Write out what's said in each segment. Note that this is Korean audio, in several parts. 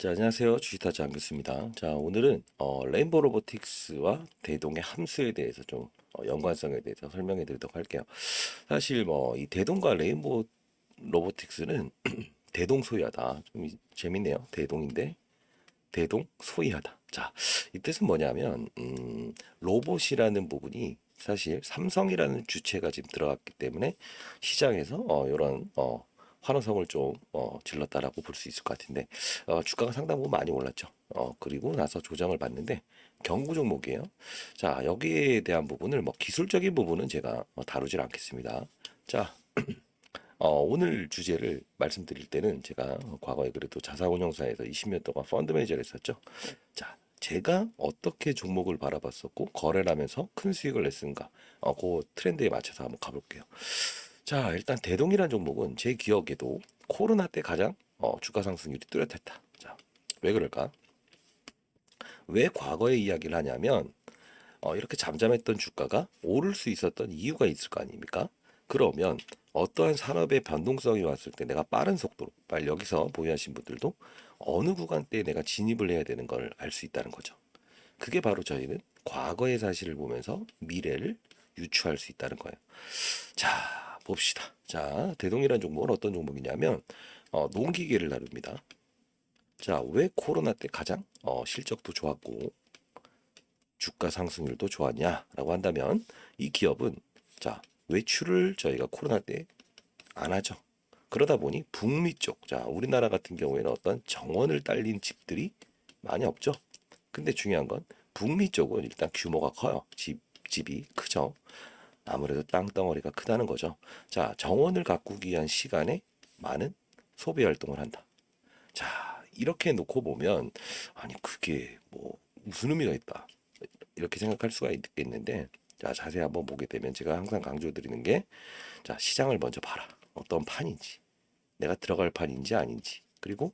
자, 안녕하세요. 주식타자 안교수입니다. 자, 오늘은 레인보우 로보틱스와 대동의 함수에 대해서 좀 연관성에 대해서 설명해 드리도록 할게요. 사실 뭐 이 대동과 레인보우 로보틱스는 대동소이하다. 좀 재밌네요. 대동인데 대동소이하다. 자, 이 뜻은 뭐냐면 로봇이라는 부분이 사실 삼성이라는 주체가 지금 들어갔기 때문에 시장에서 이런 환호성을 좀 질렀다라고 볼 수 있을 것 같은데 주가가 상당 부분 많이 올랐죠. 그리고 나서 조정을 받는데 경고 종목이에요. 자, 여기에 대한 부분을 뭐 기술적인 부분은 제가 다루질 않겠습니다. 자, 오늘 주제를 말씀드릴 때는 제가 과거에 그래도 자산운용사에서 20년 동안 펀드 매니저를 했었죠. 자, 제가 어떻게 종목을 바라봤었고 거래를 하면서 큰 수익을 냈는가, 그 트렌드에 맞춰서 한번 가볼게요. 자, 일단 대동이란 종목은 제 기억에도 코로나 때 가장 주가 상승률이 뚜렷했다. 자, 왜 그럴까? 왜 과거의 이야기를 하냐면 이렇게 잠잠했던 주가가 오를 수 있었던 이유가 있을 거 아닙니까? 그러면 어떠한 산업의 변동성이 왔을 때 내가 빠른 속도로, 빨리 여기서 보유하신 분들도 어느 구간대에 내가 진입을 해야 되는 걸 알 수 있다는 거죠. 그게 바로 저희는 과거의 사실을 보면서 미래를 유추할 수 있다는 거예요. 자, 봅시다. 자, 대동이라는 종목은 어떤 종목이냐면 농기계를 다룹니다. 자, 왜 코로나 때 가장 실적도 좋았고 주가 상승률도 좋았냐라고 한다면 이 기업은 자, 외출을 저희가 코로나 때 안 하죠. 그러다 보니 북미 쪽, 자, 우리나라 같은 경우에는 어떤 정원을 딸린 집들이 많이 없죠. 근데 중요한 건 북미 쪽은 일단 규모가 커요. 집이 크죠. 아무래도 땅덩어리가 크다는 거죠. 자, 정원을 가꾸기 위한 시간에 많은 소비 활동을 한다. 자, 이렇게 놓고 보면 아니 그게 뭐 무슨 의미가 있다. 이렇게 생각할 수가 있겠는데 자, 자세히 한번 보게 되면 제가 항상 강조드리는 게 자, 시장을 먼저 봐라. 어떤 판인지, 내가 들어갈 판인지 아닌지, 그리고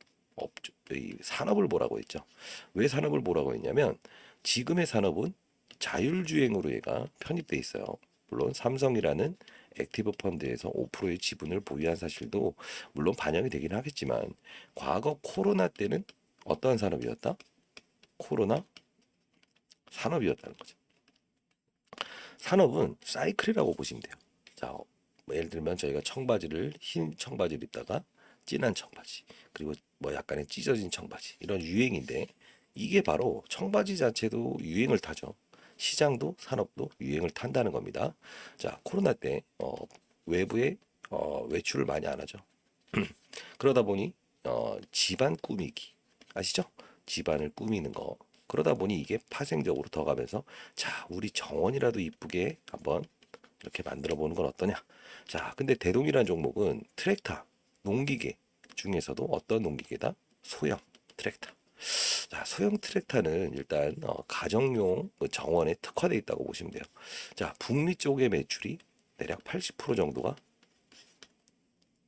이 산업을 보라고 했죠. 왜 산업을 보라고 했냐면 지금의 산업은 자율주행으로 얘가 편입돼 있어요. 물론 삼성이라는 액티브 펀드에서 5%의 지분을 보유한 사실도 물론 반영이 되긴 하겠지만 과거 코로나 때는 어떠한 산업이었다? 코로나 산업이었다는 거죠. 산업은 사이클이라고 보시면 돼요. 자, 뭐 예를 들면 저희가 청바지를 흰 청바지를 입다가 진한 청바지 그리고 뭐 약간의 찢어진 청바지 이런 유행인데 이게 바로 청바지 자체도 유행을 타죠. 시장도 산업도 유행을 탄다는 겁니다. 자, 코로나 때 외부에 외출을 많이 안 하죠. 그러다 보니 집안 꾸미기 아시죠? 집안을 꾸미는 거. 그러다 보니 이게 파생적으로 더 가면서 자, 우리 정원이라도 이쁘게 한번 이렇게 만들어 보는 건 어떠냐? 자, 근데 대동이라는 종목은 트랙터, 농기계 중에서도 어떤 농기계다? 소형 트랙터. 자, 소형 트랙터는 일단 가정용 그 정원에 특화되어 있다고 보시면 돼요. 자, 북미 쪽의 매출이 대략 80% 정도가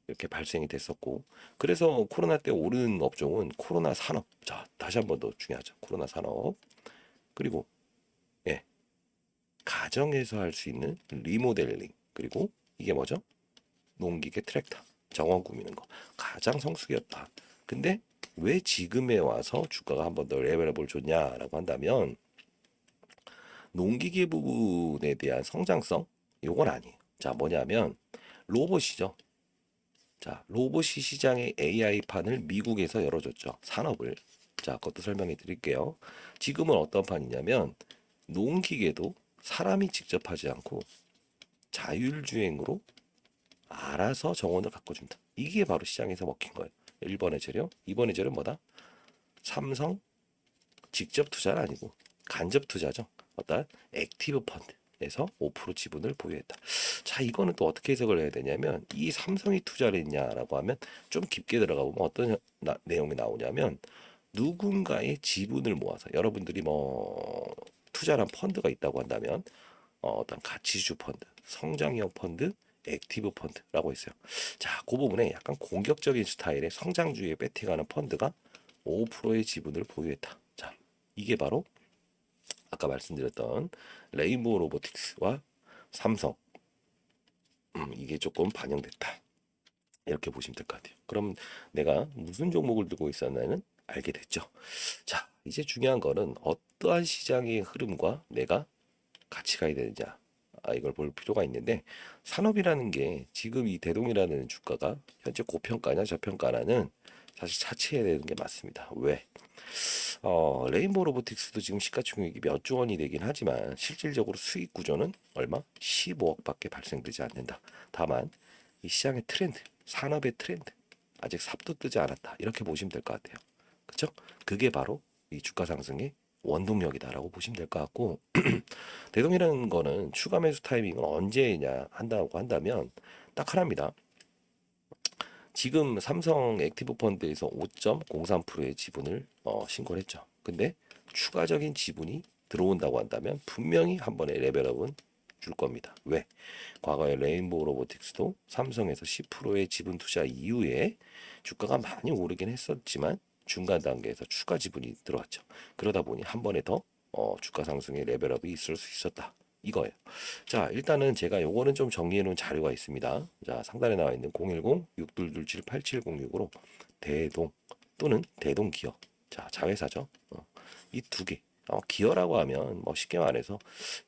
이렇게 발생이 됐었고, 그래서 코로나 때 오른 업종은 코로나 산업. 자, 다시 한 번 더 중요하죠. 코로나 산업. 그리고 예, 가정에서 할 수 있는 리모델링. 그리고 이게 뭐죠? 농기계 트랙터. 정원 꾸미는 거. 가장 성수기였다. 근데 왜 지금에 와서 주가가 한 번 더 레벨업을 줬냐라고 한다면 농기계 부분에 대한 성장성 요건 아니에요. 자, 뭐냐면 로봇이죠. 자, 로봇이 시장의 AI판을 미국에서 열어줬죠. 산업을. 자, 그것도 설명해 드릴게요. 지금은 어떤 판이냐면 농기계도 사람이 직접 하지 않고 자율주행으로 알아서 정원을 가꿔준다. 이게 바로 시장에서 먹힌 거예요. 1번의 재료, 2번의 재료 뭐다? 삼성 직접 투자는 아니고 간접 투자죠. 어떤 액티브 펀드에서 5% 지분을 보유했다. 자, 이거는 또 어떻게 해석을 해야 되냐면 이 삼성이 투자를 했냐라고 하면 좀 깊게 들어가 보면 어떤 내용이 나오냐면 누군가의 지분을 모아서 여러분들이 뭐 투자한 펀드가 있다고 한다면 어떤 가치주 펀드, 성장형 펀드, 액티브 펀드라고 있어요. 자, 그 부분에 약간 공격적인 스타일의 성장주에 배팅하는 펀드가 5%의 지분을 보유했다. 자, 이게 바로 아까 말씀드렸던 레인보우 로보틱스와 삼성 이게 조금 반영됐다. 이렇게 보시면 될 것 같아요. 그럼 내가 무슨 종목을 들고 있었나는 알게 됐죠. 자, 이제 중요한 거는 어떠한 시장의 흐름과 내가 같이 가야 되느냐. 이걸 볼 필요가 있는데 산업이라는 게 지금 이 대동이라는 주가가 현재 고평가냐 저평가냐는 사실 차치해야 되는 게 맞습니다. 왜? 레인보우 로보틱스도 지금 시가총액이 몇 조 원이 되긴 하지만 실질적으로 수익 구조는 얼마? 15억밖에 발생되지 않는다. 다만 이 시장의 트렌드, 산업의 트렌드 아직 삽도 뜨지 않았다. 이렇게 보시면 될 것 같아요. 그렇죠? 그게 바로 이 주가 상승의 원동력이다라고 보시면 될 것 같고 대동이라는 거는 추가 매수 타이밍은 언제냐 한다고 한다면 딱 하나입니다. 지금 삼성 액티브 펀드에서 5.03%의 지분을 신고를 했죠. 근데 추가적인 지분이 들어온다고 한다면 분명히 한 번에 레벨업은 줄 겁니다. 왜? 과거에 레인보우 로보틱스도 삼성에서 10%의 지분 투자 이후에 주가가 많이 오르긴 했었지만 중간 단계에서 추가 지분이 들어왔죠. 그러다 보니 한 번에 더 주가 상승의 레벨업이 있을 수 있었다. 이거예요. 자, 일단은 제가 요거는 좀 정리해 놓은 자료가 있습니다. 자, 상단에 나와 있는 010-6227-8706으로 대동 또는 대동기업. 자, 자회사죠. 이 두 개. 기어라고 하면 뭐 쉽게 말해서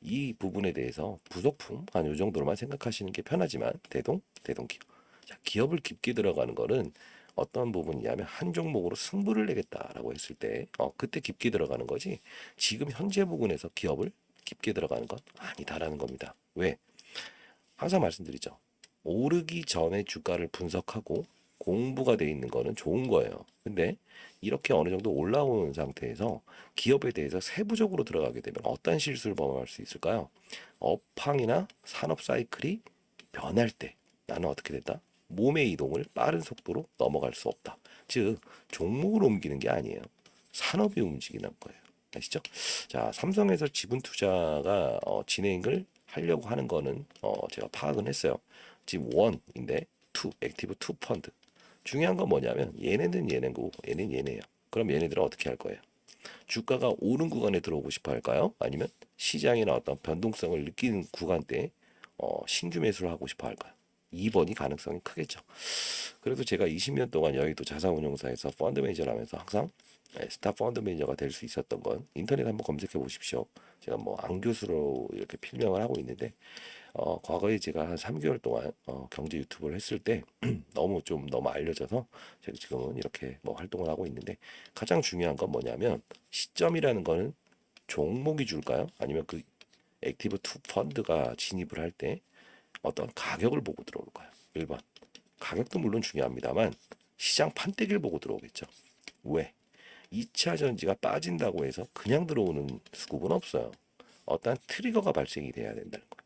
이 부분에 대해서 부속품 한 요 정도로만 생각하시는 게 편하지만 대동기업. 자, 기업을 깊게 들어가는 거는 어떤 부분이냐면 한 종목으로 승부를 내겠다라고 했을 때 그때 깊게 들어가는 거지 지금 현재 부분에서 기업을 깊게 들어가는 건 아니다라는 겁니다. 왜? 항상 말씀드리죠. 오르기 전에 주가를 분석하고 공부가 돼 있는 거는 좋은 거예요. 근데 이렇게 어느 정도 올라오는 상태에서 기업에 대해서 세부적으로 들어가게 되면 어떤 실수를 범할 수 있을까요? 업황이나 산업 사이클이 변할 때 나는 어떻게 됐다? 몸의 이동을 빠른 속도로 넘어갈 수 없다. 즉 종목을 옮기는 게 아니에요. 산업이 움직이는 거예요. 아시죠? 자, 삼성에서 지분 투자가 진행을 하려고 하는 거는 제가 파악은 했어요. 지금 원인데 투 액티브 투 펀드. 중요한 건 뭐냐면 얘네는 얘네고 얘는 얘네예요. 그럼 얘네들은 어떻게 할 거예요? 주가가 오른 구간에 들어오고 싶어 할까요? 아니면 시장이나 어떤 변동성을 느끼는 구간대에 신규 매수를 하고 싶어 할까요? 2번이 가능성이 크겠죠. 그래서 제가 20년 동안 여의도 자산운용사에서 펀드 매니저를 하면서 항상 스타 펀드 매니저가 될 수 있었던 건 인터넷 한번 검색해 보십시오. 제가 뭐 앙교수로 이렇게 필명을 하고 있는데 과거에 제가 한 3개월 동안 경제 유튜브를 했을 때 너무 알려져서 제가 지금은 이렇게 뭐 활동을 하고 있는데 가장 중요한 건 뭐냐면 시점이라는 거는 종목이 줄까요? 아니면 그 액티브 투 펀드가 진입을 할 때 어떤 가격을 보고 들어올까요? 1번. 가격도 물론 중요합니다만 시장 판때기를 보고 들어오겠죠. 왜? 2차 전지가 빠진다고 해서 그냥 들어오는 수급은 없어요. 어떠한 트리거가 발생이 돼야 된다는 거예요.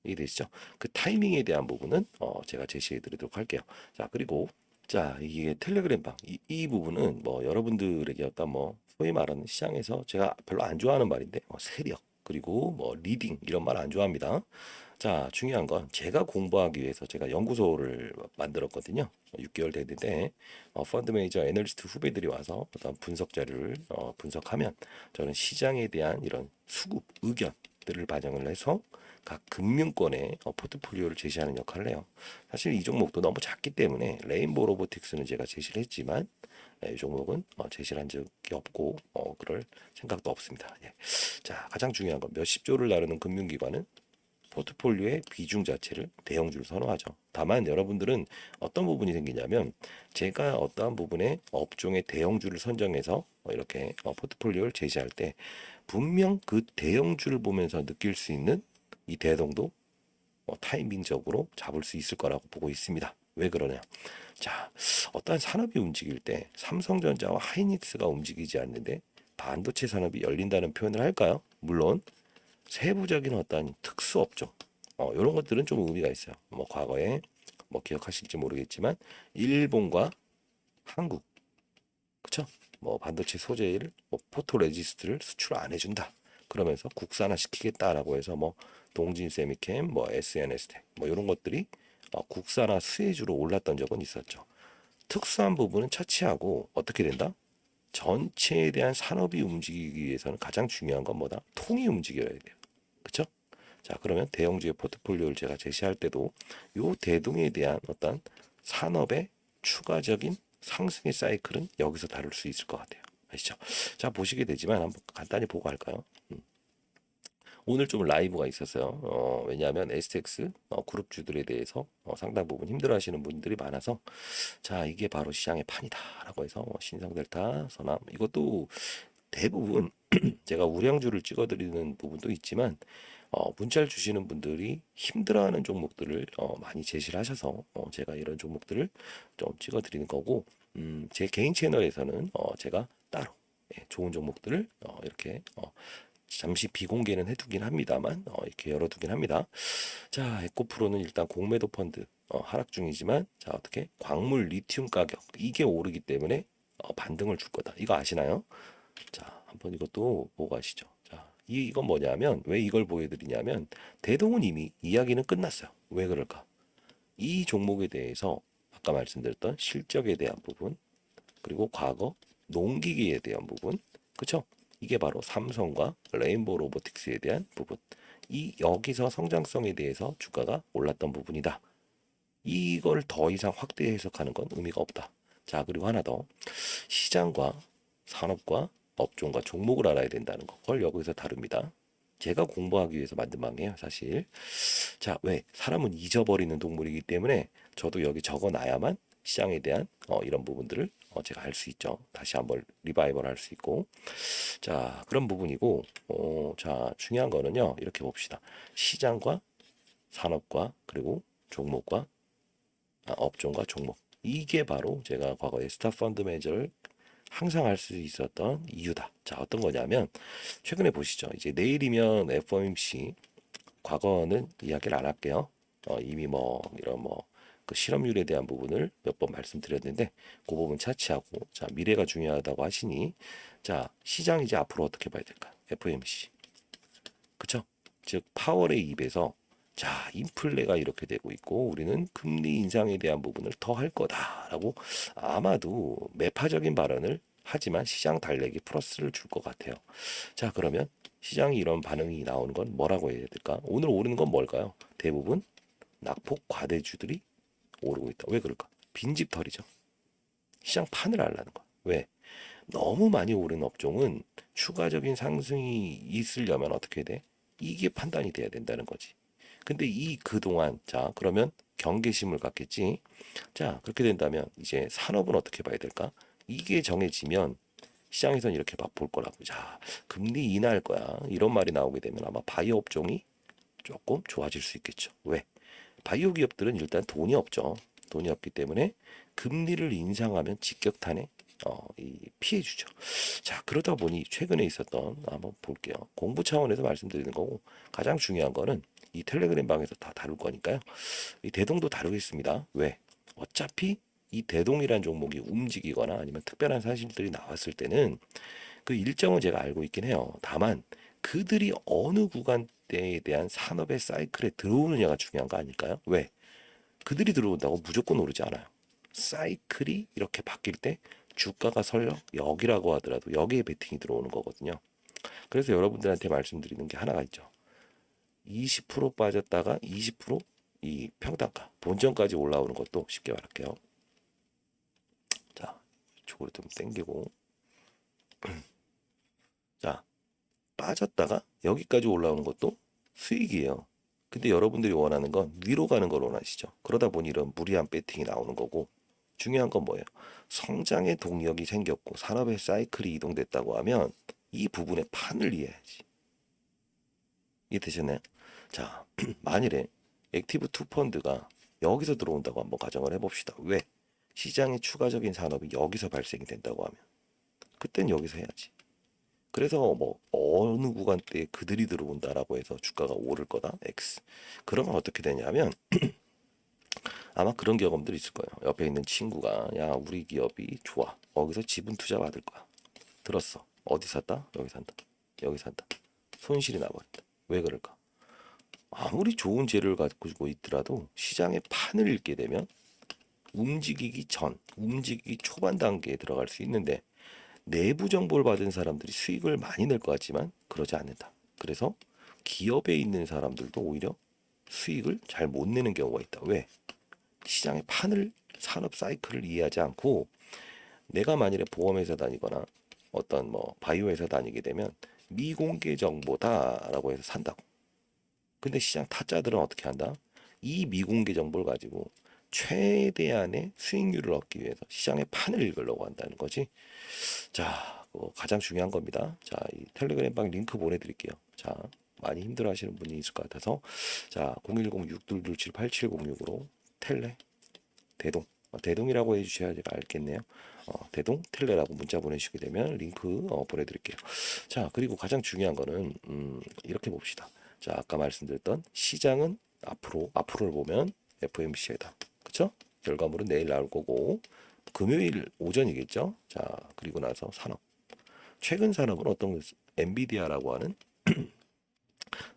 이해되시죠? 그 타이밍에 대한 부분은 제가 제시해 드리도록 할게요. 자, 그리고 자, 이게 텔레그램방 이 부분은 뭐 여러분들에게 어떤 뭐 소위 말하는 시장에서 제가 별로 안 좋아하는 말인데 세력 그리고 뭐 리딩 이런 말 안 좋아합니다. 자, 중요한 건 제가 공부하기 위해서 제가 연구소를 만들었거든요. 6개월 됐는데 펀드 매니저 애널리스트 후배들이 와서 어떤 분석 자료를 분석하면 저는 시장에 대한 이런 수급 의견들을 반영을 해서 각 금융권의 포트폴리오를 제시하는 역할을 해요. 사실 이 종목도 너무 작기 때문에 레인보우 로보틱스는 제가 제시를 했지만 이 종목은 제시를 한 적이 없고 그럴 생각도 없습니다. 예. 자, 가장 중요한 건 몇십 조를 나르는 금융기관은 포트폴리오의 비중 자체를 대형주를 선호하죠. 다만 여러분들은 어떤 부분이 생기냐면 제가 어떠한 부분에 업종의 대형주를 선정해서 이렇게 포트폴리오를 제시할 때 분명 그 대형주를 보면서 느낄 수 있는 이 대동도 타이밍적으로 잡을 수 있을 거라고 보고 있습니다. 왜 그러냐? 자, 어떠한 산업이 움직일 때 삼성전자와 하이닉스가 움직이지 않는데 반도체 산업이 열린다는 표현을 할까요? 물론 세부적인 어떤 특수 업종 이런 것들은 좀 의미가 있어요. 뭐 과거에 뭐 기억하실지 모르겠지만 일본과 한국 그쵸? 뭐 반도체 소재를 뭐 포토레지스트를 수출 안 해준다. 그러면서 국산화 시키겠다라고 해서 뭐 동진 세미캠, 뭐 SNS텍 뭐 이런 것들이 국산화 수혜주로 올랐던 적은 있었죠. 특수한 부분은 차치하고 어떻게 된다? 전체에 대한 산업이 움직이기 위해서는 가장 중요한 건 뭐다? 통이 움직여야 돼요. 그쵸? 자, 그러면 대형주의 포트폴리오를 제가 제시할 때도 요 대동에 대한 어떤 산업의 추가적인 상승의 사이클은 여기서 다룰 수 있을 것 같아요. 아시죠? 자, 보시게 되지만 한번 간단히 보고 갈까요? 오늘 좀 라이브가 있었어요. 왜냐하면 STX 그룹주들에 대해서 상당 부분 힘들어하시는 분들이 많아서, 자, 이게 바로 시장의 판이다라고 해서 신성델타, 선암, 이것도 대부분 제가 우량주를 찍어드리는 부분도 있지만, 문자를 주시는 분들이 힘들어하는 종목들을 많이 제시를 하셔서 제가 이런 종목들을 좀 찍어드리는 거고, 제 개인 채널에서는 제가 따로 좋은 종목들을 이렇게 잠시 비공개는 해두긴 합니다만 이렇게 열어두긴 합니다. 자, 에코프로는 일단 공매도 펀드 하락 중이지만, 자, 어떻게 광물 리튬 가격 이게 오르기 때문에 반등을 줄 거다. 이거 아시나요? 자, 한번 이것도 보고 가시죠. 자, 이건 뭐냐면, 왜 이걸 보여드리냐면, 대동은 이미 이야기는 끝났어요. 왜 그럴까? 이 종목에 대해서 아까 말씀드렸던 실적에 대한 부분, 그리고 과거 농기계에 대한 부분, 그쵸? 이게 바로 삼성과 레인보우 로보틱스에 대한 부분. 이 여기서 성장성에 대해서 주가가 올랐던 부분이다. 이걸 더 이상 확대 해석하는 건 의미가 없다. 자, 그리고 하나 더. 시장과 산업과 업종과 종목을 알아야 된다는 거. 그걸 여기서 다룹니다. 제가 공부하기 위해서 만든 방이에요, 사실. 자, 왜? 사람은 잊어버리는 동물이기 때문에 저도 여기 적어놔야만 시장에 대한 이런 부분들을 제가 할 수 있죠. 다시 한번 리바이벌 할 수 있고. 자, 그런 부분이고, 자, 중요한 거는요, 이렇게 봅시다. 시장과 산업과 그리고 종목과 업종과 종목. 이게 바로 제가 과거에 스타 펀드 매니저를 항상 할 수 있었던 이유다. 자, 어떤 거냐면, 최근에 보시죠. 이제 내일이면 FOMC, 과거는 이야기를 안 할게요. 이미 뭐 이런 뭐 그 실업률에 대한 부분을 몇 번 말씀드렸는데 그 부분 차치하고, 자, 미래가 중요하다고 하시니, 자, 시장 이제 앞으로 어떻게 봐야 될까? FOMC, 그쵸? 즉 파월의 입에서, 자, 인플레가 이렇게 되고 있고 우리는 금리 인상에 대한 부분을 더 할 거다라고 아마도 매파적인 발언을 하지만 시장 달래기 플러스를 줄 것 같아요. 자, 그러면 시장이 이런 반응이 나오는 건 뭐라고 해야 될까? 오늘 오르는 건 뭘까요? 대부분 낙폭 과대주들이 오르고 있다. 왜 그럴까? 빈집털이죠. 시장 판을 알라는 거야. 왜? 너무 많이 오른 업종은 추가적인 상승이 있으려면 어떻게 돼? 이게 판단이 돼야 된다는 거지. 근데 이 그동안, 자, 그러면 경계심을 갖겠지. 자, 그렇게 된다면 이제 산업은 어떻게 봐야 될까? 이게 정해지면 시장에선 이렇게 막 볼 거라고. 자, 금리 인하할 거야. 이런 말이 나오게 되면 아마 바이오 업종이 조금 좋아질 수 있겠죠. 왜? 바이오 기업들은 일단 돈이 없죠. 돈이 없기 때문에 금리를 인상하면 직격탄에 피해주죠. 자, 그러다 보니 최근에 있었던, 한번 볼게요. 공부 차원에서 말씀드리는 거고, 가장 중요한 거는 이 텔레그램 방에서 다 다룰 거니까요. 이 대동도 다루겠습니다. 왜? 어차피 이 대동이란 종목이 움직이거나 아니면 특별한 사실들이 나왔을 때는 그 일정은 제가 알고 있긴 해요. 다만 그들이 어느 구간대에 대한 산업의 사이클에 들어오느냐가 중요한 거 아닐까요? 왜? 그들이 들어온다고 무조건 오르지 않아요. 사이클이 이렇게 바뀔 때 주가가 설령 여기라고 하더라도 여기에 베팅이 들어오는 거거든요. 그래서 여러분들한테 말씀드리는 게 하나가 있죠. 20% 빠졌다가 20%이 평단가 본전까지 올라오는 것도 쉽게 말할게요. 자, 이쪽으로 좀 당기고, 자, 빠졌다가 여기까지 올라오는 것도 수익이에요. 근데 여러분들이 원하는 건 위로 가는 걸 원하시죠. 그러다 보니 이런 무리한 배팅이 나오는 거고, 중요한 건 뭐예요? 성장의 동력이 생겼고 산업의 사이클이 이동됐다고 하면 이 부분의 판을 이해해야지. 이해되셨나요? 자, 만일에 액티브 투 펀드가 여기서 들어온다고 한번 가정을 해봅시다. 왜? 시장의 추가적인 산업이 여기서 발생이 된다고 하면 그땐 여기서 해야지. 그래서 뭐 어느 구간대에 그들이 들어온다라고 해서 주가가 오를 거다 X. 그러면 어떻게 되냐면 아마 그런 경험들이 있을 거예요. 옆에 있는 친구가, 야, 우리 기업이 좋아, 거기서 지분 투자 받을 거야. 들었어. 어디 샀다? 여기 산다. 여기 산다. 손실이 나버린다. 왜 그럴까? 아무리 좋은 재료를 가지고 있더라도 시장의 판을 읽게 되면 움직이기 초반 단계에 들어갈 수 있는데, 내부 정보를 받은 사람들이 수익을 많이 낼 것 같지만 그러지 않는다. 그래서 기업에 있는 사람들도 오히려 수익을 잘 못 내는 경우가 있다. 왜? 시장의 판을, 산업 사이클을 이해하지 않고 내가 만일에 보험회사 다니거나 어떤 뭐 바이오회사 다니게 되면 미공개 정보다라고 해서 산다고. 근데 시장 타짜들은 어떻게 한다? 이 미공개 정보를 가지고 최대한의 수익률을 얻기 위해서 시장의 판을 읽으려고 한다는 거지. 자, 가장 중요한 겁니다. 자, 이 텔레그램 방 링크 보내드릴게요. 자, 많이 힘들어하시는 분이 있을 것 같아서 자, 010-6227-8706으로 텔레 대동 대동이라고 해주셔야 제가 알겠네요. 대동 텔레라고 문자 보내시게 되면 링크 보내드릴게요. 자, 그리고 가장 중요한 거는 이렇게 봅시다. 자, 아까 말씀드렸던 시장은 앞으로를 보면 FOMC이다. 그쵸? 결과물은 내일 나올 거고 금요일 오전이겠죠. 자, 그리고 나서 산업. 최근 산업은 어떤 거 엔비디아라고 하는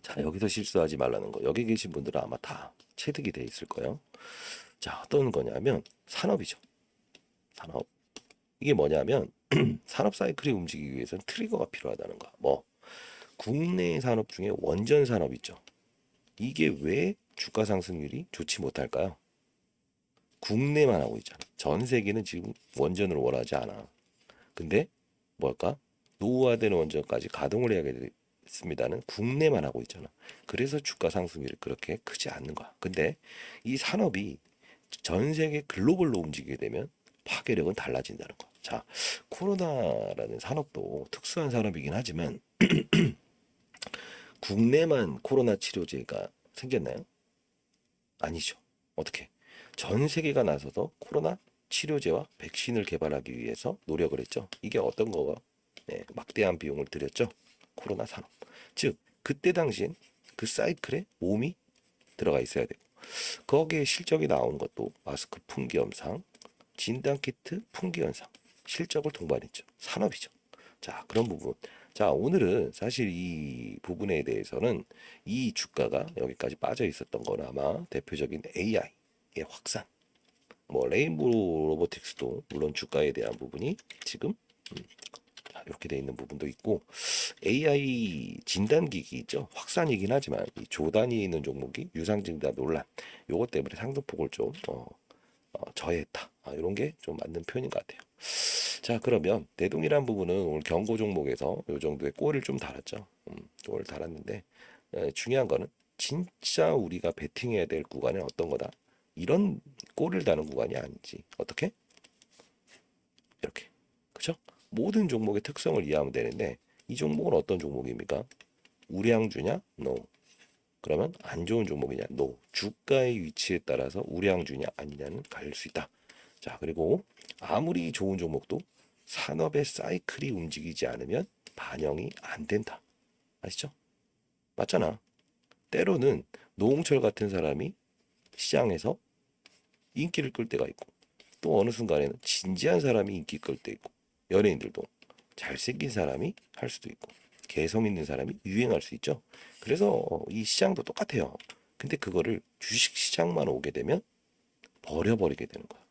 자, 여기서 실수하지 말라는 거. 여기 계신 분들은 아마 다 체득이 돼 있을 거예요. 자, 어떤 거냐면 산업이죠. 산업. 이게 뭐냐면 산업 사이클이 움직이기 위해서는 트리거가 필요하다는 거. 뭐 국내 산업 중에 원전 산업 있죠. 이게 왜 주가 상승률이 좋지 못할까요? 국내만 하고 있잖아. 전 세계는 지금 원전을 원하지 않아. 근데 뭘까? 노후화되는 원전까지 가동을 해야겠습니다는 국내만 하고 있잖아. 그래서 주가 상승률이 그렇게 크지 않는 거야. 근데 이 산업이 전 세계 글로벌로 움직이게 되면 파괴력은 달라진다는 거. 자, 코로나라는 산업도 특수한 산업이긴 하지만 국내만 코로나 치료제가 생겼나요? 아니죠. 어떻게? 전 세계가 나서서 코로나 치료제와 백신을 개발하기 위해서 노력을 했죠. 이게 어떤 거가 네, 막대한 비용을 들였죠. 코로나 산업. 즉 그때 당시엔 그 사이클에 몸이 들어가 있어야 되고 거기에 실적이 나온 것도 마스크 품귀 현상, 진단키트 품귀 현상, 실적을 동반했죠. 산업이죠. 자, 그런 부분. 자, 오늘은 사실 이 부분에 대해서는 이 주가가 여기까지 빠져 있었던 건 아마 대표적인 AI의 확산, 뭐 레인보우 로보틱스도 물론 주가에 대한 부분이 지금 이렇게 돼 있는 부분도 있고 AI 진단기기 있죠. 확산이긴 하지만 이 조단위에 있는 종목이 유상증자 논란 요것 때문에 상승폭을 좀 저해했다. 이런 게 좀 맞는 표현인 것 같아요. 자, 그러면 대동이란 부분은 오늘 경고 종목에서 요 정도의 골을 좀 달았죠. 골을 달았는데 중요한 거는 진짜 우리가 베팅해야 될 구간은 어떤 거다. 이런 골을 다는 구간이 아니지. 어떻게? 이렇게. 그죠? 모든 종목의 특성을 이해하면 되는데 이 종목은 어떤 종목입니까? 우량주냐? No. 그러면 안 좋은 종목이냐? No. 주가의 위치에 따라서 우량주냐 아니냐는 갈릴 수 있다. 자, 그리고 아무리 좋은 종목도 산업의 사이클이 움직이지 않으면 반영이 안 된다. 아시죠? 맞잖아. 때로는 노홍철 같은 사람이 시장에서 인기를 끌 때가 있고 또 어느 순간에는 진지한 사람이 인기 끌 때 있고 연예인들도 잘생긴 사람이 할 수도 있고 개성 있는 사람이 유행할 수 있죠. 그래서 이 시장도 똑같아요. 근데 그거를 주식 시장만 오게 되면 버려버리게 되는 거야.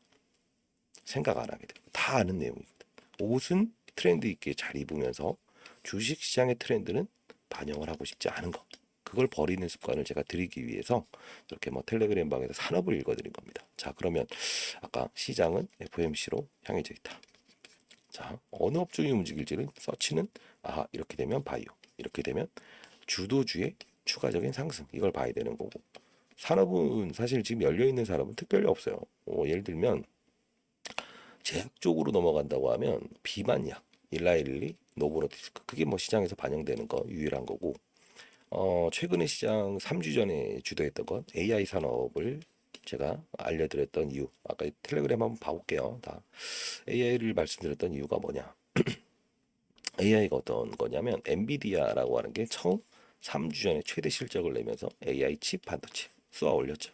생각 안 하게 돼. 다 아는 내용이거든. 옷은 트렌드 있게 잘 입으면서 주식 시장의 트렌드는 반영을 하고 싶지 않은 거. 그걸 버리는 습관을 제가 드리기 위해서 이렇게 뭐 텔레그램 방에서 산업을 읽어드린 겁니다. 자, 그러면 아까 시장은 FOMC로 향해져 있다. 자, 어느 업종이 움직일지는 서치는 이렇게 되면 바이오, 이렇게 되면 주도주의 추가적인 상승 이걸 봐야 되는 거고 산업은 사실 지금 열려 있는 산업은 특별히 없어요. 예를 들면 제약 쪽으로 넘어간다고 하면 비만약, 일라일리, 노보노디스크 그게 뭐 시장에서 반영되는 거 유일한 거고 최근에 시장 3주 전에 주도했던 건 AI 산업을 제가 알려드렸던 이유 아까 텔레그램 한번 봐볼게요. 다 AI를 말씀드렸던 이유가 뭐냐 AI가 어떤 거냐면 엔비디아라고 하는 게 처음 3주 전에 최대 실적을 내면서 AI 칩 반도체 쏘아 올렸죠.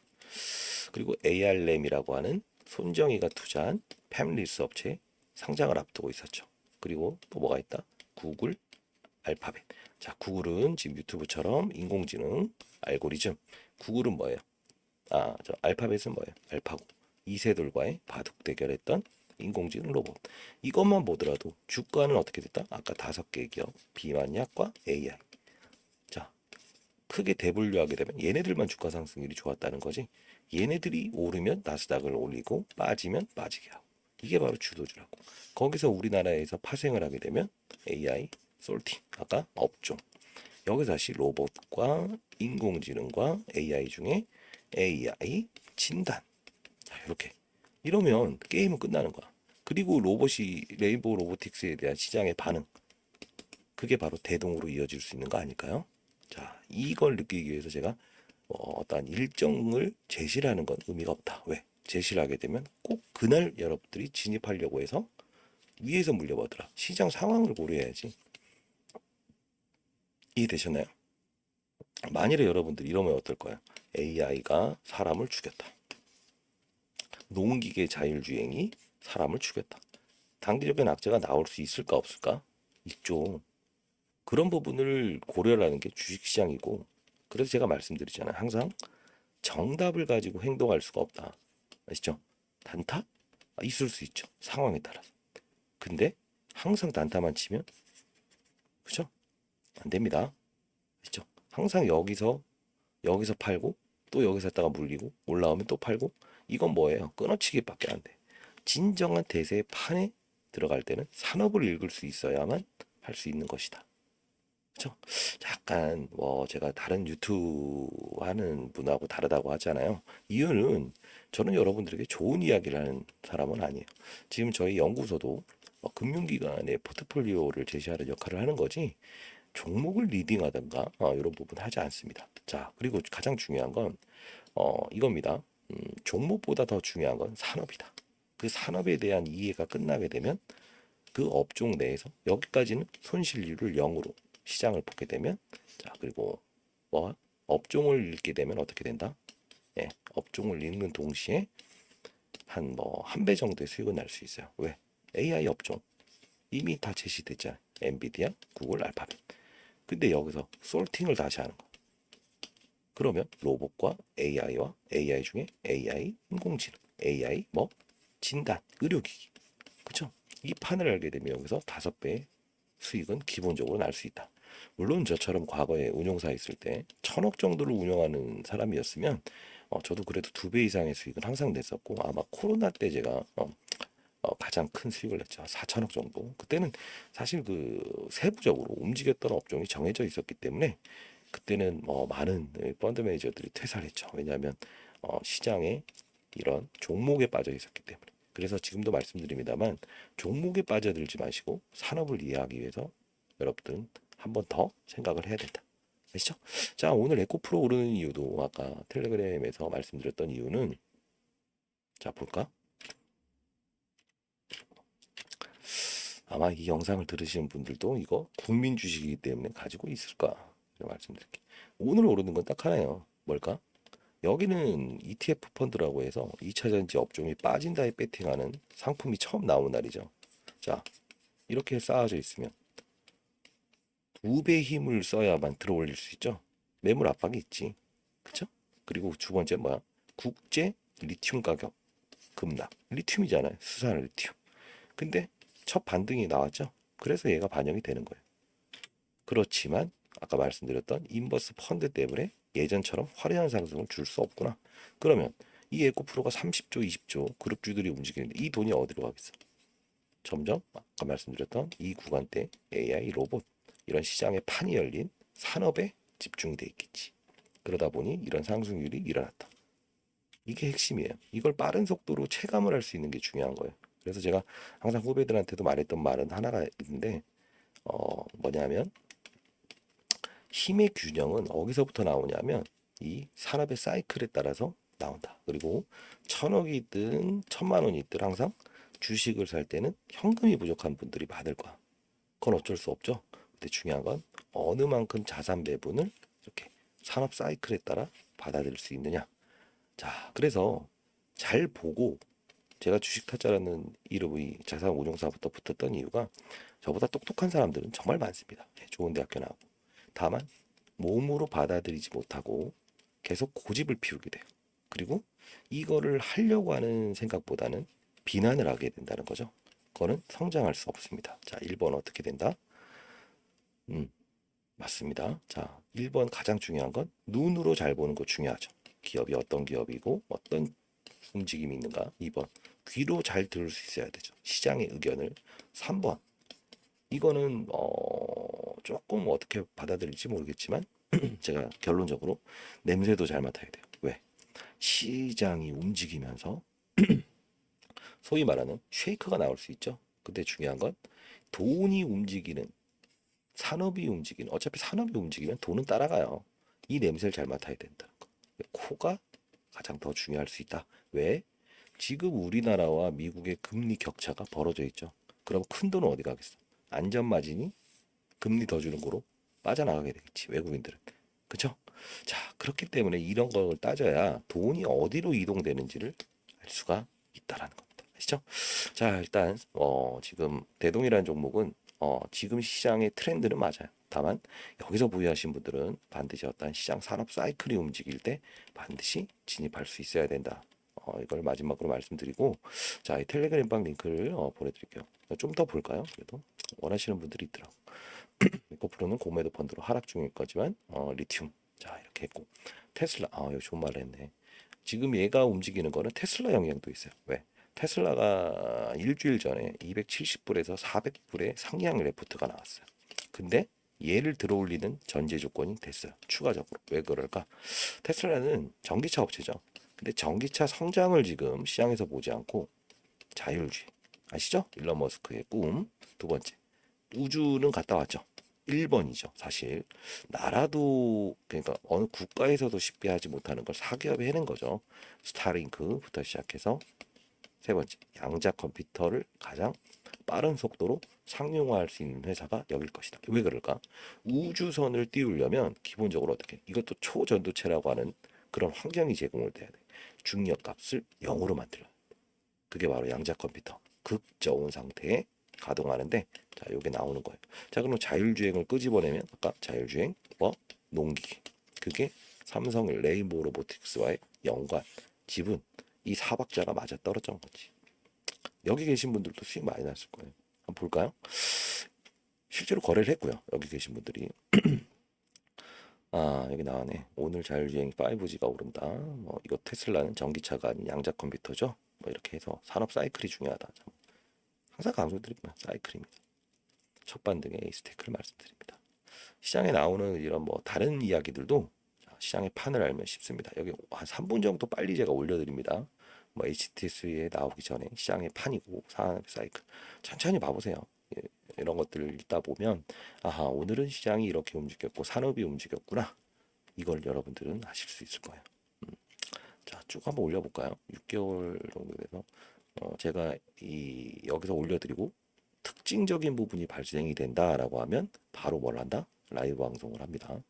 그리고 AR램이라고 하는 손정희가 투자한 패밀리스 업체 상장을 앞두고 있었죠. 그리고 또 뭐가 있다? 구글, 알파벳. 자, 구글은 지금 유튜브처럼 인공지능 알고리즘. 구글은 뭐예요? 저 알파벳은 뭐예요? 알파고. 이세돌과의 바둑 대결했던 인공지능 로봇. 이것만 보더라도 주가는 어떻게 됐다? 아까 5개 기업, 비만약과 AI. 자, 크게 대분류하게 되면 얘네들만 주가 상승률이 좋았다는 거지. 얘네들이 오르면 나스닥을 올리고 빠지면 빠지게 하고. 이게 바로 주도주라고. 거기서 우리나라에서 파생을 하게 되면 AI, 솔팅, 아까 업종. 여기서 다시 로봇과 인공지능과 AI 중에 AI 진단. 자, 이렇게. 이러면 게임은 끝나는 거야. 그리고 로봇이 레인보우 로보틱스에 대한 시장의 반응. 그게 바로 대동으로 이어질 수 있는 거 아닐까요? 자, 이걸 느끼기 위해서 제가 어떠한 일정을 제시를 하는 건 의미가 없다. 왜? 제시를 하게 되면 꼭 그날 여러분들이 진입하려고 해서 위에서 물려보더라. 시장 상황을 고려해야지. 이해되셨나요? 만일에 여러분들이 이러면 어떨 거예요? AI가 사람을 죽였다. 농기계 자율주행이 사람을 죽였다. 단기적인 악재가 나올 수 있을까 없을까? 있죠. 그런 부분을 고려하는 게 주식시장이고, 그래서 제가 말씀드리잖아요. 항상 정답을 가지고 행동할 수가 없다. 아시죠? 단타? 있을 수 있죠. 상황에 따라서. 근데 항상 단타만 치면, 그죠? 안 됩니다. 아시죠? 항상 여기서 팔고 또 여기서 했다가 물리고 올라오면 또 팔고, 이건 뭐예요? 끊어치기밖에 안 돼. 진정한 대세의 판에 들어갈 때는 산업을 읽을 수 있어야만 할 수 있는 것이다. 그렇죠? 약간 뭐 제가 다른 유튜브 하는 분하고 다르다고 하잖아요. 이유는 저는 여러분들에게 좋은 이야기를 하는 사람은 아니에요. 지금 저희 연구소도 금융기관의 포트폴리오를 제시하는 역할을 하는 거지, 종목을 리딩하든가 이런 부분 하지 않습니다. 자, 그리고 가장 중요한 건 이겁니다. 종목보다 더 중요한 건 산업이다. 그 산업에 대한 이해가 끝나게 되면 그 업종 내에서 여기까지는 손실률을 0으로 시장을 보게 되면, 자, 그리고 뭐 업종을 읽게 되면 어떻게 된다? 예, 업종을 읽는 동시에 한 뭐 한 배 정도의 수익을 날 수 있어요. 왜? AI 업종 이미 다 제시됐잖아요. 엔비디아, 구글, 알파벳. 근데 여기서 솔팅을 다시 하는 거. 그러면 로봇과 AI와 AI 중에 AI 인공지능, AI 뭐 진단, 의료기기. 그쵸? 이 판을 알게 되면 여기서 5배의 수익은 기본적으로 날 수 있다. 물론 저처럼 과거에 운용사 있을 때 1,000억 정도를 운영하는 사람이었으면 저도 그래도 2배 이상의 수익은 항상 냈었고, 아마 코로나 때 제가 가장 큰 수익을 냈죠. 4천억 정도. 그때는 사실 그 세부적으로 움직였던 업종이 정해져 있었기 때문에 그때는 많은 펀드 매니저들이 퇴사를 했죠. 왜냐하면 시장에 이런 종목에 빠져 있었기 때문에. 그래서 지금도 말씀드립니다만 종목에 빠져들지 마시고 산업을 이해하기 위해서 여러분들은 한 번 더 생각을 해야 된다. 아시죠? 자, 오늘 에코프로 오르는 이유도 아까 텔레그램에서 말씀드렸던 이유는, 자, 볼까? 아마 이 영상을 들으시는 분들도 이거 국민 주식이기 때문에 가지고 있을까? 제가 말씀드릴게요. 오늘 오르는 건 딱 하나예요. 뭘까? 여기는 ETF 펀드라고 해서 2차전지 업종이 빠진다에 배팅하는 상품이 처음 나온 날이죠. 자, 이렇게 쌓아져 있으면 2배 힘을 써야만 들어올릴 수 있죠. 매물 압박이 있지. 그쵸? 그리고 두 번째 뭐야? 국제 리튬 가격 급락. 리튬이잖아요. 수산 리튬. 근데 첫 반등이 나왔죠. 그래서 얘가 반영이 되는 거예요. 그렇지만 아까 말씀드렸던 인버스 펀드 때문에 예전처럼 화려한 상승을 줄 수 없구나. 그러면 이 에코프로가 30조, 20조 그룹주들이 움직이는데 이 돈이 어디로 가겠어? 점점 아까 말씀드렸던 이 구간대 AI, 로봇 이런 시장의 판이 열린 산업에 집중이 돼 있겠지. 그러다 보니 이런 상승률이 일어났다. 이게 핵심이에요. 이걸 빠른 속도로 체감을 할 수 있는 게 중요한 거예요. 그래서 제가 항상 후배들한테도 말했던 말은 하나가 있는데 뭐냐면 힘의 균형은 어디서부터 나오냐면 이 산업의 사이클에 따라서 나온다. 그리고 1,000억이든 1,000만 원이든 항상 주식을 살 때는 현금이 부족한 분들이 많을 거야. 그건 어쩔 수 없죠. 근데 중요한 건 어느 만큼 자산 배분을 이렇게 산업 사이클에 따라 받아들일 수 있느냐. 자, 그래서 잘 보고, 제가 주식 타짜라는 이름의 자산 운용사부터 붙었던 이유가 저보다 똑똑한 사람들은 정말 많습니다. 좋은 대학교 나오고. 다만 몸으로 받아들이지 못하고 계속 고집을 피우게 돼요. 그리고 이거를 하려고 하는 생각보다는 비난을 하게 된다는 거죠. 그거는 성장할 수 없습니다. 자, 1번 어떻게 된다? 음, 맞습니다. 자, 1번 가장 중요한 건 눈으로 잘 보는 거 중요하죠. 기업이 어떤 기업이고 어떤 움직임이 있는가. 2번 귀로 잘 들을 수 있어야 되죠. 시장의 의견을. 3번. 이거는 조금 어떻게 받아들일지 모르겠지만 제가 결론적으로 냄새도 잘 맡아야 돼요. 왜? 시장이 움직이면서 소위 말하는 쉐이크가 나올 수 있죠. 근데 중요한 건 돈이 움직이는 산업이 움직이는 어차피 산업이 움직이면 돈은 따라가요. 이 냄새를 잘 맡아야 된다는 거. 코가 가장 더 중요할 수 있다. 왜? 지금 우리나라와 미국의 금리 격차가 벌어져 있죠. 그럼 큰 돈은 어디 가겠어? 안전마진이 금리 더 주는 거로 빠져나가게 되겠지. 외국인들은. 그쵸? 자, 그렇기 때문에 이런 걸 따져야 돈이 어디로 이동되는지를 알 수가 있다라는 겁니다. 아시죠? 자, 일단 지금 대동이라는 종목은 지금 시장의 트렌드는 맞아요. 다만 여기서 보유하신 분들은 반드시 어떤 시장 산업 사이클이 움직일 때 반드시 진입할 수 있어야 된다. 이걸 마지막으로 말씀드리고 자, 이 텔레그램방 링크를 보내드릴게요. 좀 더 볼까요? 그래도 원하시는 분들이 있더라고. 에코프로는 공매도 펀드로 하락 중일 거지만 리튬 자 이렇게 했고 테슬라 이거 좋은 말을 했네. 지금 얘가 움직이는 거는 테슬라 영향도 있어요. 왜? 테슬라가 일주일 전에 270불에서 400불의 상향 레포트가 나왔어요. 근데 얘를 들어올리는 전제 조건이 됐어요. 추가적으로. 왜 그럴까? 테슬라는 전기차 업체죠. 근데 전기차 성장을 지금 시장에서 보지 않고 자율주행. 아시죠? 일론 머스크의 꿈. 두 번째. 우주는 갔다 왔죠. 1번이죠. 사실 나라도 그러니까 어느 국가에서도 쉽게 하지 못하는 걸 사기업이 해낸 거죠. 스타링크부터 시작해서 세 번째 양자 컴퓨터를 가장 빠른 속도로 상용화할 수 있는 회사가 여길 것이다. 왜 그럴까? 우주선을 띄우려면 기본적으로 어떻게 이것도 초전도체라고 하는 그런 환경이 제공을 돼야 돼. 중력 값을 0으로 만들어. 그게 바로 양자 컴퓨터. 극저온 상태에 가동하는데 자, 요게 나오는 거예요. 자, 그럼 자율주행을 끄집어내면 아까 자율주행, 농기계. 그게 삼성의 레인보우 로보틱스와의 연관, 지분 이 사박자가 맞아 떨어진 거지. 여기 계신 분들도 수익 많이 났을 거예요. 한번 볼까요? 실제로 거래를 했고요. 여기 계신 분들이 여기 나와네. 오늘 자율주행 5G가 오른다. 뭐 이거 테슬라는 전기차가 아닌 양자 컴퓨터죠. 뭐 이렇게 해서 산업 사이클이 중요하다. 항상 강조드립니다. 사이클입니다. 첫반 등의 에이스테이크를 말씀드립니다. 시장에 나오는 이런 뭐 다른 이야기들도 시장의 판을 알면 쉽습니다. 여기 한 3분 정도 빨리 제가 올려드립니다. 뭐 HTS에 나오기 전에 시장의 판이고 산업 사이클 천천히 봐보세요. 예, 이런 것들을 읽다 보면 아하 오늘은 시장이 이렇게 움직였고 산업이 움직였구나. 이걸 여러분들은 아실 수 있을 거예요. 자, 쭉 한번 올려볼까요? 6개월 정도 돼서 제가 여기서 올려드리고 특징적인 부분이 발생이 된다라고 하면 바로 뭘 한다? 라이브 방송을 합니다.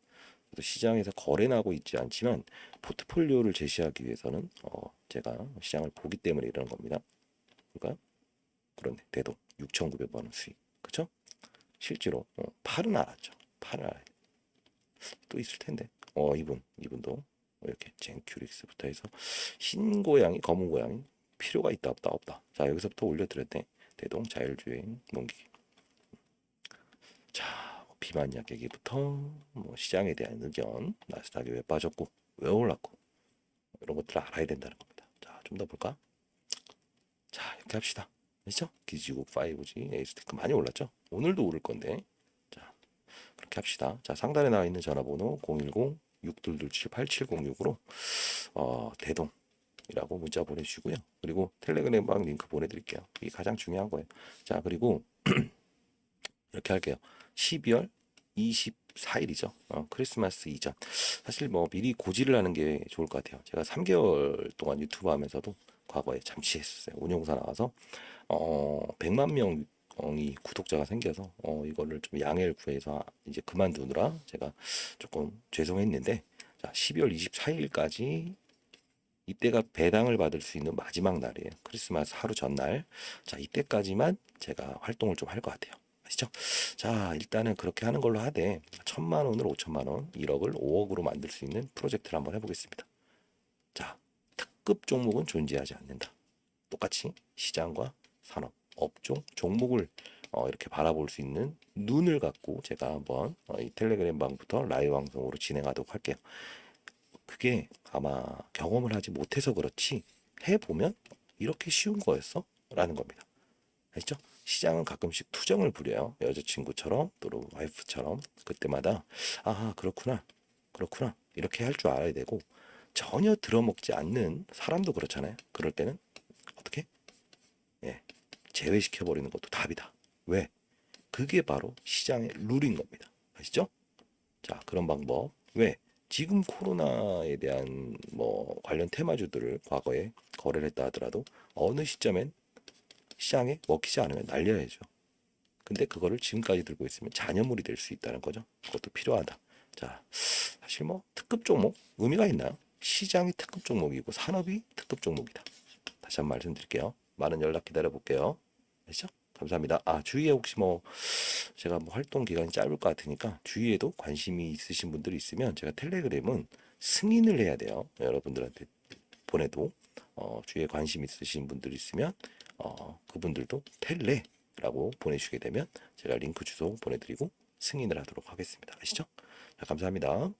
그래서 시장에서 거래나고 있지 않지만 포트폴리오를 제시하기 위해서는 제가 시장을 보기 때문에 이러는 겁니다. 그러니까 그런데 대동 6,900만 원 수익, 그렇죠? 실제로 팔은 알았죠. 팔은 알아요. 또 있을 텐데. 이분도 이렇게 젠큐릭스부터 해서 흰 고양이, 검은 고양이 필요가 있다 없다 없다. 자 여기서부터 올려드렸대. 대동 자율주행 농기계. 자 비만약 얘기부터 뭐 시장에 대한 의견, 나스닥이 왜 빠졌고 왜 올랐고 이런 것들을 알아야 된다는 겁니다. 자 좀 더 볼까? 자 이렇게 합시다. 아시죠? 기지국 5G 에이스테크 많이 올랐죠? 오늘도 오를 건데 자 그렇게 합시다. 자 상단에 나와 있는 전화번호 010-6227-8706으로 대동이라고 문자 보내주시고요. 그리고 텔레그램 방 링크 보내드릴게요. 이게 가장 중요한 거예요. 자 그리고 이렇게 할게요. 12월 24일이죠. 크리스마스 이전. 사실 뭐 미리 고지를 하는 게 좋을 것 같아요. 제가 3개월 동안 유튜브 하면서도 과거에 잠시 했었어요. 운영사 나와서 100만 명이 구독자가 생겨서 이거를 좀 양해를 구해서 이제 그만두느라 제가 조금 죄송했는데 자 12월 24일까지 이때가 배당을 받을 수 있는 마지막 날이에요. 크리스마스 하루 전날. 자 이때까지만 제가 활동을 좀 할 것 같아요. 아시죠? 자 일단은 그렇게 하는 걸로 하되 1,000만 원을 5천만 원, 1억을 5억으로 만들 수 있는 프로젝트를 한번 해보겠습니다. 자 특급 종목은 존재하지 않는다. 똑같이 시장과 산업, 업종, 종목을 이렇게 바라볼 수 있는 눈을 갖고 제가 한번 이 텔레그램 방부터 라이브 방송으로 진행하도록 할게요. 그게 아마 경험을 하지 못해서 그렇지 해보면 이렇게 쉬운 거였어? 라는 겁니다. 아시죠? 시장은 가끔씩 투정을 부려요. 여자친구처럼 또는 와이프처럼 그때마다 아 그렇구나 그렇구나 이렇게 할 줄 알아야 되고 전혀 들어먹지 않는 사람도 그렇잖아요. 그럴 때는 어떻게? 예, 제외시켜 버리는 것도 답이다. 왜? 그게 바로 시장의 룰인 겁니다. 아시죠? 자, 그런 방법. 왜? 지금 코로나에 대한 뭐 관련 테마주들을 과거에 거래를 했다 하더라도 어느 시점엔 시장에 먹히지 않으면 날려야죠. 근데 그거를 지금까지 들고 있으면 잔여물이 될 수 있다는 거죠. 그것도 필요하다. 자, 사실 뭐 특급 종목 의미가 있나요? 시장이 특급 종목이고 산업이 특급 종목이다. 다시 한번 말씀드릴게요. 많은 연락 기다려 볼게요. 아시죠? 감사합니다. 아, 주위에 혹시 뭐 제가 뭐 활동 기간이 짧을 것 같으니까 주위에도 관심이 있으신 분들이 있으면 제가 텔레그램은 승인을 해야 돼요. 여러분들한테 보내도 주위에 관심 있으신 분들이 있으면 그분들도 텔레라고 보내주시게 되면 제가 링크 주소 보내드리고 승인을 하도록 하겠습니다. 아시죠? 자, 감사합니다.